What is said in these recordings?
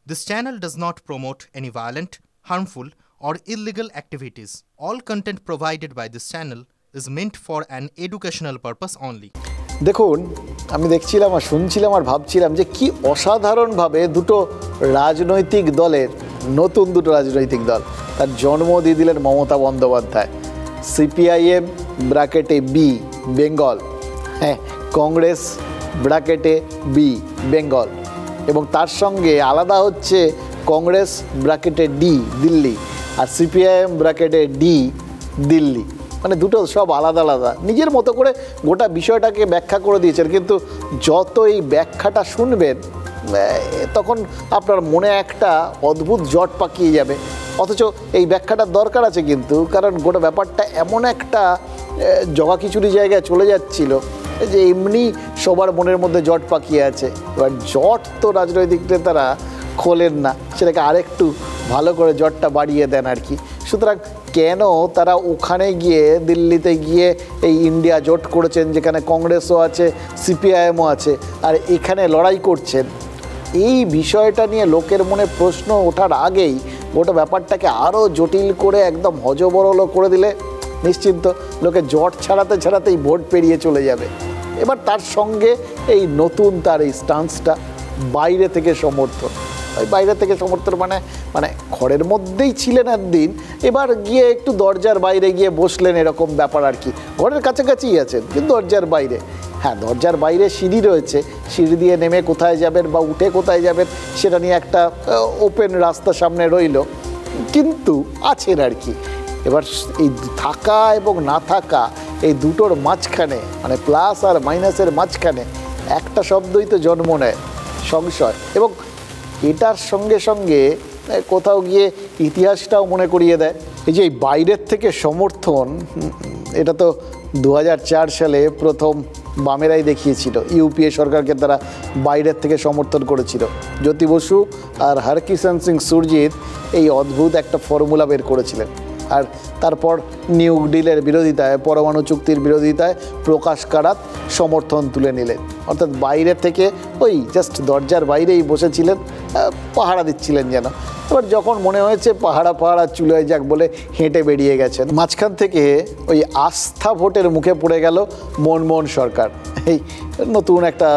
This channel does not promote any violent, harmful, or illegal activities. All content provided by this channel is meant for an educational purpose only. দেখুন, আমি দেখছিলাম আর শুনছিলাম আর ভাবছিলাম যে কি অসাধারণভাবে দুটো রাজনৈতিক দলের নতুন দুটো রাজনৈতিক দল তার জন্ম দিয়ে দিলেন মমতা বন্দ্যোপাধ্যায়। সিপিআইএম ব্র্যাকেটে বি বেঙ্গল, হ্যাঁ, কংগ্রেস ব্র্যাকেটে বি বেঙ্গল, এবং তার সঙ্গে আলাদা হচ্ছে কংগ্রেস ব্র্যাকেটে ডি দিল্লি আর সিপিআইএম ব্র্যাকেটে ডি দিল্লি। মানে দুটো সব আলাদা আলাদা নিজের মতো করে গোটা বিষয়টাকে ব্যাখ্যা করে দিয়েছেন। কিন্তু যত এই ব্যাখ্যাটা শুনবেন তখন আপনার মনে একটা অদ্ভুত জট পাকিয়ে যাবে, অথচ এই ব্যাখ্যাটার দরকার আছে কিন্তু, কারণ গোটা ব্যাপারটা এমন একটা জগাখিচুড়ি জায়গায় চলে যাচ্ছিল যে এমনি সবার মনের মধ্যে জট পাকিয়ে আছে। এবার জট তো রাজনৈতিক নেতারা খোলেন না, সেটাকে আরেকটু ভালো করে জটটা বাড়িয়ে দেন আর কি। সুতরাং কেন তারা ওখানে গিয়ে দিল্লিতে গিয়ে এই ইন্ডিয়া জোট করেছেন, যেখানে কংগ্রেসও আছে সিপিআইএমও আছে, আর এখানে লড়াই করছেন, এই বিষয়টা নিয়ে লোকের মনে প্রশ্ন ওঠার আগেই গোটা ব্যাপারটাকে আরও জটিল করে একদম হজবরল করে দিলে নিশ্চিন্ত লোকে জট ছাড়াতে ছাড়াতেই ভোট পেরিয়ে চলে যাবে। এবার তার সঙ্গে এই নতুন তার এই স্টান্সটা বাইরে থেকে সমর্থন, ওই বাইরে থেকে সমর্থন মানে ঘরের মধ্যেই ছিলেন একদিন, এবার গিয়ে একটু দরজার বাইরে গিয়ে বসলেন, এরকম ব্যাপার আর কি। ঘরের কাছাকাছিই আছেন কিন্তু দরজার বাইরে, হ্যাঁ দরজার বাইরে সিঁড়ি রয়েছে, সিঁড়ি দিয়ে নেমে কোথায় যাবেন বা উঠে কোথায় যাবেন সেটা নিয়ে একটা ওপেন রাস্তা সামনে রইল, কিন্তু আছেন আর কি। এবার এই থাকা এবং না থাকা এই দুটোর মাঝখানে, মানে প্লাস আর মাইনাসের মাঝখানে একটা শব্দই তো জন্ম নেয়, সংশয়। এবং এটার সঙ্গে সঙ্গে কোথাও গিয়ে ইতিহাসটাও মনে করিয়ে দেয়। এই যে বাইরের থেকে সমর্থন, এটা তো 2004 সালে প্রথম বামেরাই দেখিয়েছিল, ইউপিএ সরকারকে তারা বাইরের থেকে সমর্থন করেছিল। জ্যোতি বসু আর হরকিষাণ সিং সুরজিৎ এই অদ্ভুত একটা ফর্মুলা বের করেছিলেন, আর তারপর নিউ ডিলের বিরোধিতায়, পরমাণু চুক্তির বিরোধিতায় প্রকাশ কারাত সমর্থন তুলে নিলেন। অর্থাৎ বাইরে থেকে ওই জাস্ট দরজার বাইরেই বসেছিলেন, পাহারা দিচ্ছিলেন যেন। এবার যখন মনে হয়েছে পাহারা চুলোয় যাক বলে হেঁটে বেরিয়ে গেছেন। মাঝখান থেকে ওই আস্থা ভোটের মুখে পড়ে গেল মনমোহন সরকার, এই নতুন একটা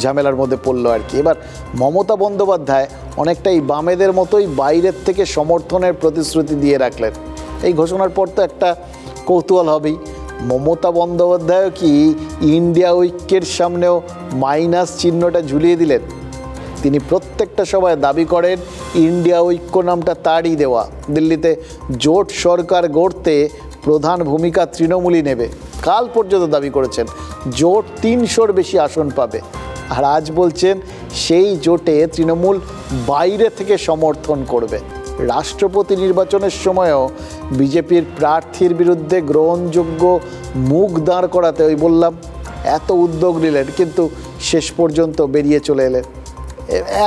ঝামেলার মধ্যে পড়লো আর কি। এবার মমতা বন্দ্যোপাধ্যায় অনেকটাই বামেদের মতোই বাইরের থেকে সমর্থনের প্রতিশ্রুতি দিয়ে রাখলেন। এই ঘোষণার পর তো একটা কৌতূহল হবেই, মমতা বন্দ্যোপাধ্যায় কি ইন্ডিয়া ঐক্যের সামনেও মাইনাস চিহ্নটা ঝুলিয়ে দিলেন? তিনি প্রত্যেকটা সভায় দাবি করেন ইন্ডিয়া ঐক্য নামটা তারই দেওয়া, দিল্লিতে জোট সরকার গড়তে প্রধান ভূমিকা তৃণমূলই নেবে। কাল পর্যন্ত দাবি করেছেন জোট 300-র বেশি আসন পাবে, আর আজ বলছেন সেই জোটে তৃণমূল বাইরে থেকে সমর্থন করবে। রাষ্ট্রপতি নির্বাচনের সময়ও বিজেপির প্রার্থীর বিরুদ্ধে গ্রহণযোগ্য মুখ দাঁড় করাতে ওই বললাম এত উদ্যোগ নিলেন, কিন্তু শেষ পর্যন্ত বেরিয়ে চলে এলেন।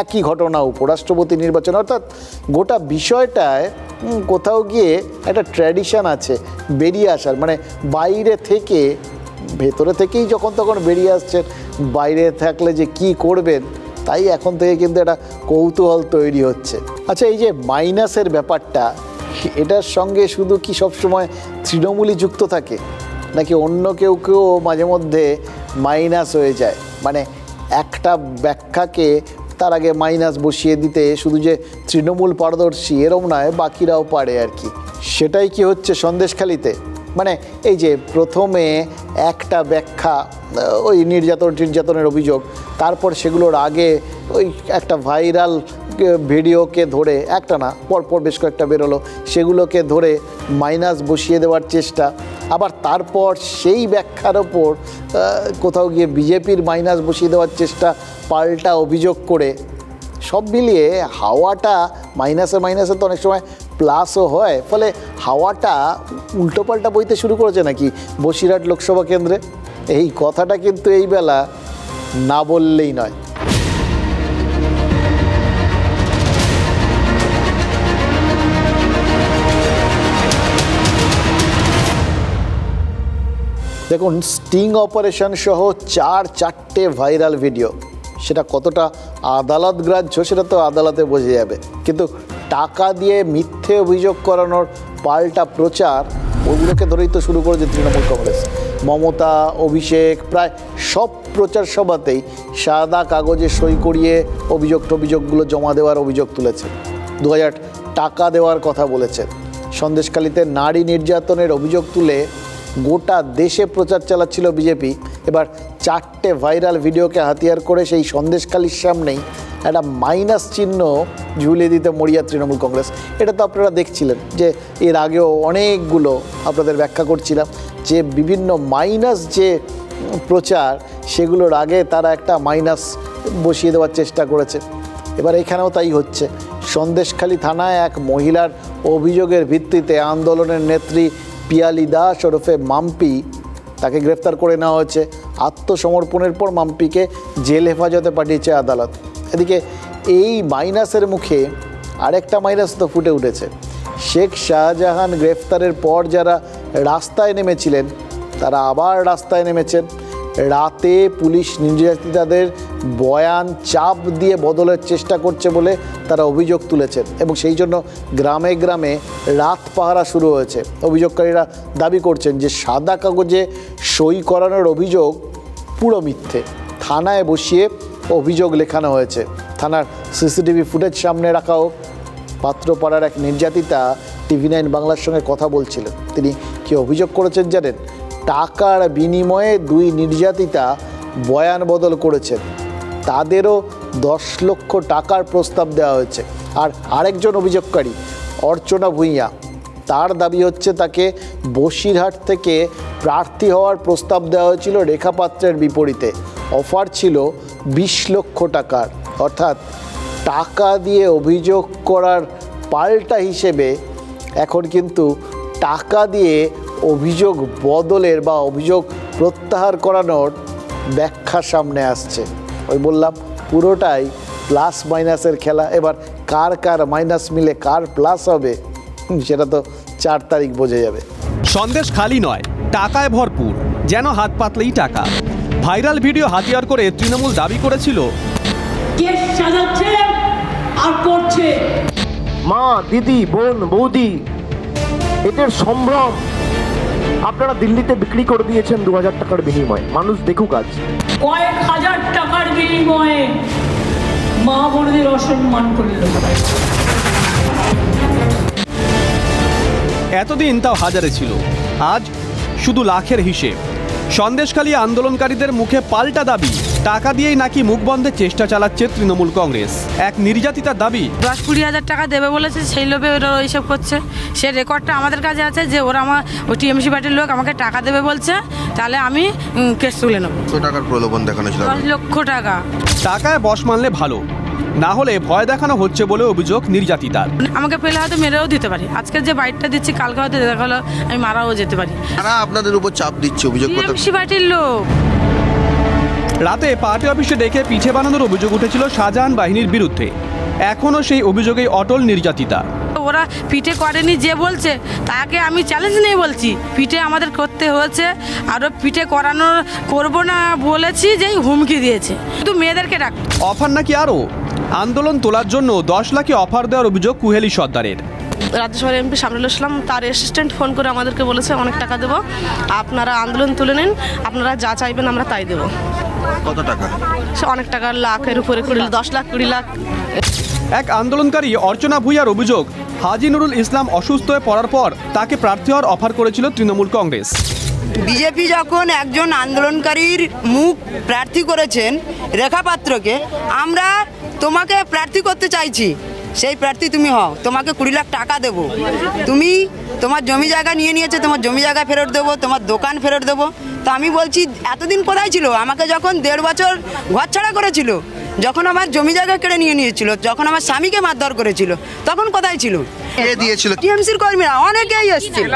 একই ঘটনা উপরাষ্ট্রপতি নির্বাচন, অর্থাৎ গোটা বিষয়টায় কোথাও গিয়ে একটা ট্র্যাডিশন আছে বেরিয়ে আসার, মানে বাইরে থেকে, ভেতরে থেকেই যখন তখন বেরিয়ে আসছেন, বাইরে থাকলে যে কি করবেন তাই এখন থেকে কিন্তু একটা কৌতূহল তৈরি হচ্ছে। আচ্ছা, এই যে মাইনাসের ব্যাপারটা, এটার সঙ্গে শুধু কি সবসময় তৃণমূলই যুক্ত থাকে, নাকি অন্য কেউ মাঝে মধ্যে মাইনাস হয়ে যায়? মানে একটা ব্যাখ্যাকে তার আগে মাইনাস বসিয়ে দিতে শুধু যে তৃণমূল পারদর্শী এরম নয়, বাকিরাও পারে আর কি। সেটাই কি হচ্ছে সন্দেশখালিতে? মানে এই যে প্রথমে একটা ব্যাখ্যা, ওই নির্যাতনের অভিযোগ, তারপর সেগুলোর আগে ওই একটা ভাইরাল ভিডিওকে ধরে, একটা না পরপর বেশ কয়েকটা বেরোলো, সেগুলোকে ধরে মাইনাস বসিয়ে দেওয়ার চেষ্টা, আবার তারপর সেই ব্যাখ্যার ওপর কোথাও গিয়ে বিজেপির মাইনাস বসিয়ে দেওয়ার চেষ্টা, পাল্টা অভিযোগ করে, সব মিলিয়ে হাওয়াটা মাইনাসে তো অনেক সময় প্লাসও হয়, ফলে হাওয়াটা উল্টোপাল্টা বইতে শুরু করেছে নাকি বসিরহাট লোকসভা কেন্দ্রে। এই কথাটা কিন্তু এই বেলা না বললেই নয়। দেখুন, স্টিং অপারেশন সহ 4-4টে ভাইরাল ভিডিও, সেটা কতটা আদালত গ্রাহ্য সেটা তো আদালতে বোঝা যাবে, কিন্তু টাকা দিয়ে মিথ্যে অভিযোগ করানোর পাল্টা প্রচার ওগুলোকে ধরেই তো শুরু করেছে তৃণমূল কংগ্রেস। মমতা, অভিষেক প্রায় সব প্রচার সভাতেই সাদা কাগজে সই করিয়ে অভিযোগগুলো জমা দেওয়ার অভিযোগ তুলেছে। 2000 টাকা দেওয়ার কথা বলেছে। সন্দেশখালীতে নারী নির্যাতনের অভিযোগ তুলে গোটা দেশে প্রচার চালাচ্ছিল বিজেপি। এবার 4টে ভাইরাল ভিডিওকে হাতিয়ার করে সেই সন্দেশখালীর সামনেই একটা মাইনাস চিহ্ন ঝুলিয়ে দিতে মরিয়া তৃণমূল কংগ্রেস। এটা তো আপনারা দেখছিলেন যে এর আগেও অনেকগুলো আপনাদের ব্যাখ্যা করছিলাম যে বিভিন্ন মাইনাস যে প্রচার সেগুলোর আগে তারা একটা মাইনাস বসিয়ে দেওয়ার চেষ্টা করেছে। এবার এখানেও তাই হচ্ছে। সন্দেশখালী থানায় এক মহিলার অভিযোগের ভিত্তিতে আন্দোলনের নেত্রী পিয়ালি দাস ওরফে মাম্পি, তাকে গ্রেফতার করে নেওয়া হয়েছে। আত্মসমর্পণের পর মাম্পিকে জেল হেফাজতে পাঠিয়েছে আদালত। এদিকে এই মাইনাসের মুখে আরেকটা মাইনাস তো ফুটে উঠেছে। শেখ শাহজাহান গ্রেফতারের পর যারা রাস্তায় নেমেছিলেন তারা আবার রাস্তায় নেমেছেন। রাতে পুলিশ নির্যাতিতাদের বয়ান চাপ দিয়ে বদলের চেষ্টা করছে বলে তারা অভিযোগ তুলেছেন এবং সেই জন্য গ্রামে গ্রামে রাত পাহারা শুরু হয়েছে। অভিযোগকারীরা দাবি করছেন যে সাদা কাগজে সই করানোর অভিযোগ পুরো মিথ্যে। থানায় বসিয়ে অভিযোগ লেখানো হয়েছে। থানার সিসিটিভি ফুটেজ সামনে রাখা হোক। পাত্রপাড়ার এক নির্যাতিতা TV9 বাংলার সঙ্গে কথা বলছিলেন। তিনি কি অভিযোগ করেছেন জানেন? টাকার বিনিময়ে 2 নির্যাতিতা বয়ান বদল করেছেন। তাদেরও 10 লক্ষ টাকার প্রস্তাব দেওয়া হয়েছে। আর আরেকজন অভিযোগকারী অর্চনা ভূঁইয়া, তার দাবি হচ্ছে তাকে বসিরহাট থেকে প্রার্থী হওয়ার প্রস্তাব দেওয়া হয়েছিল রেখা পাত্রের বিপরীতে। অফার ছিল 20 লক্ষ টাকার। অর্থাৎ টাকা দিয়ে অভিযোগ করার পাল্টা হিসেবে এখন কিন্তু টাকা দিয়ে অভিযোগ বদলের বা অভিযোগ প্রত্যাহার করানোর ব্যাখ্যা সামনে আসছে। ওই বললাম পুরোটাই প্লাস মাইনাসের খেলা। এবার কার কার মাইনাস মিলে কার প্লাস হবে সেটা তো 4 তারিখ বোঝা যাবে। সন্দেশ খালি নয়, টাকায় ভরপুর, যেন হাত পাতলেই টাকা। ভাইরাল ভিডিও হাতিয়ার করে তৃণমূল দাবি করেছিল কেস সাজাচ্ছে আর করছে। মা, দিদি, বোন, বৌদি, এদের সম্ভ্রম আপনারা দিল্লিতে বিক্রি করে দিয়েছেন 2000 টাকার বিনিময়ে। মানুষ দেখুক আজ। কয়েক হাজার টাকার বিনিময়ে মা বোনদের অসম্মান করল। এতদিন তাও হাজারে ছিল, আজ শুধু লাখের হিসেব। সন্দেশখালী আন্দোলনকারীদের মুখে পাল্টা দাবি, টাকা দিয়েই নাকি মুখ বন্ধের চেষ্টা চালাচ্ছে তৃণমূল কংগ্রেস। এক নির্যাতিতার দাবি 10-20 হাজার টাকা দেবে বলেছে, সেই লোভে ওরা ওইসব করছে। সে রেকর্ডটা আমাদের কাছে আছে যে ওরা আমার ওই টিএমসি পার্টির লোক আমাকে টাকা দেবে বলছে, তাহলে আমি কেস তুলে নেবো। টাকার প্রলোভন দেখানো ছিল 10 লক্ষ টাকা। টাকায় বশ মানলে ভালো, না হলে ভয় দেখানো হচ্ছে বলে অভিযোগ নির্যাতিতার। আমাকে পেলে হয়তো মেরেও দিতে পারি। আজকের যে বাইকটা দিচ্ছি কালকে হয়তো দেখা হলো আমি মারাও যেতে পারি। তারা আপনাদের উপর চাপ দিচ্ছে অভিযোগ করতে। টিএমসি পার্টির লোক। রাতে পার্টি অফিসে ডেকে পিঠে বানানোর অভিযোগ উঠেছিল শাহজাহান বাহিনীর বিরুদ্ধে। এখনও সেই অভিযোগেই অটল নির্যাতিতা। ওরা পিঠে করেনি যে বলছে তাকে আমি চ্যালেঞ্জ নেই বলছি, পিঠে আমাদের করতে হয়েছে। আরও পিঠে করানো করবো না বলেছি, যেই হুমকি দিয়েছে শুধু মেয়েদেরকে ডাক। অফার নাকি আরও? আন্দোলন তোলার জন্য 10 লাখে অফার দেওয়ার অভিযোগ কুহেলি সর্দারের। রাজ্যসভার এমপি সামরুল ইসলাম তার অ্যাসিস্ট্যান্ট ফোন করে আমাদেরকে বলেছে অনেক টাকা দেবো, আপনারা আন্দোলন তুলে নিন, আপনারা যা চাইবেন আমরা তাই দেবো। কত টাকা? সে অনেক টাকা, লাখের উপরে 10 লাখ 20 লাখ। এক আন্দোলনকারী অর্চনা ভূঁইয়ার অভিযোগ, হাজি নুরুল ইসলাম অসুস্থ হয়ে পড়ার পর তাকে প্রার্থী হওয়ার অফার করেছিল তৃণমূল কংগ্রেস। বিজেপি যখন একজন আন্দোলনকারীর মুখ প্রার্থী করেছেন রেখা পাত্রকে, আমরা তোমাকে প্রার্থী করতে চাইছি, সেই প্রার্থী তুমি হও, তোমাকে 20 লাখ টাকা দেবো, তুমি তোমার জমি জায়গা নিয়ে নিয়েছে, তোমার জমি জায়গা ফেরত দেবো, তোমার দোকান ফেরত দেবো। তো আমি বলছি এতদিন কোথায় ছিল? আমাকে যখন 1.5 বছর ঘর ছাড়া করেছিল, যখন আমার জমি জায়গা কেড়ে নিয়ে নিয়েছিল, যখন আমার স্বামীকে মারধর করেছিল, তখন কোথায় ছিল? কে দিয়েছিল? টিএমসির কর্মীরা অনেকেই এসেছিল।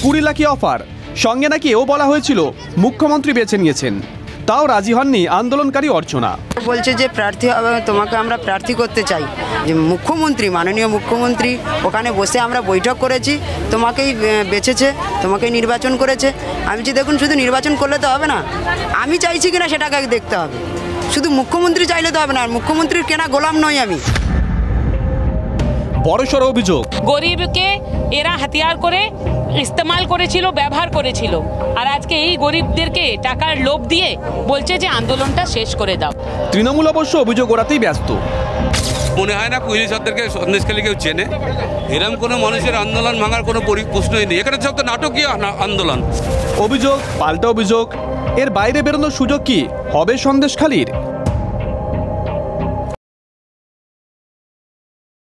20 লাখি অফার, সঙ্গে নাকি এও বলা হয়েছিল মুখ্যমন্ত্রী বেছে নিয়েছেন। তাও রাজি হননি আন্দোলনকারী অর্চনা। বলছে যে প্রার্থী হবে, তোমাকে আমরা প্রার্থী করতে চাই। যে মুখ্যমন্ত্রী, মাননীয় মুখ্যমন্ত্রী ওখানে বসে আমরা বৈঠক করেছি, তোমাকেই বেছেছে, তোমাকেই নির্বাচন করেছে। আমি বলছি দেখুন, শুধু নির্বাচন করলে তো হবে না, আমি চাইছি কিনা সেটাকে দেখতে হবে। শুধু মুখ্যমন্ত্রী চাইলে তো হবে না, মুখ্যমন্ত্রীর কেনা গোলাম নই আমি। বড়সড় অভিযোগ, গরিবকে এরা হাতিয়ার করে ইস্তেমাল করেছিল, ব্যবহার করেছিল, আর আজকে এই গরিবদেরকে টাকার লোভ দিয়ে বলছে যে আন্দোলনটা শেষ করে দাও। তৃণমূল অবশ্য অভিযোগ ওড়াতেই ব্যস্ত। মনে হয় না কুইলি সরকারকে সন্দেশখালী কেউ চেনে। এরকম কোনো মানুষের আন্দোলন ভাঙার কোনো প্রশ্নই নেই, এখানে সব তো নাটকীয় আন্দোলন। অভিযোগ পাল্টা অভিযোগ, এর বাইরে বেরোনোর সুযোগ কি হবে সন্দেশখালীর?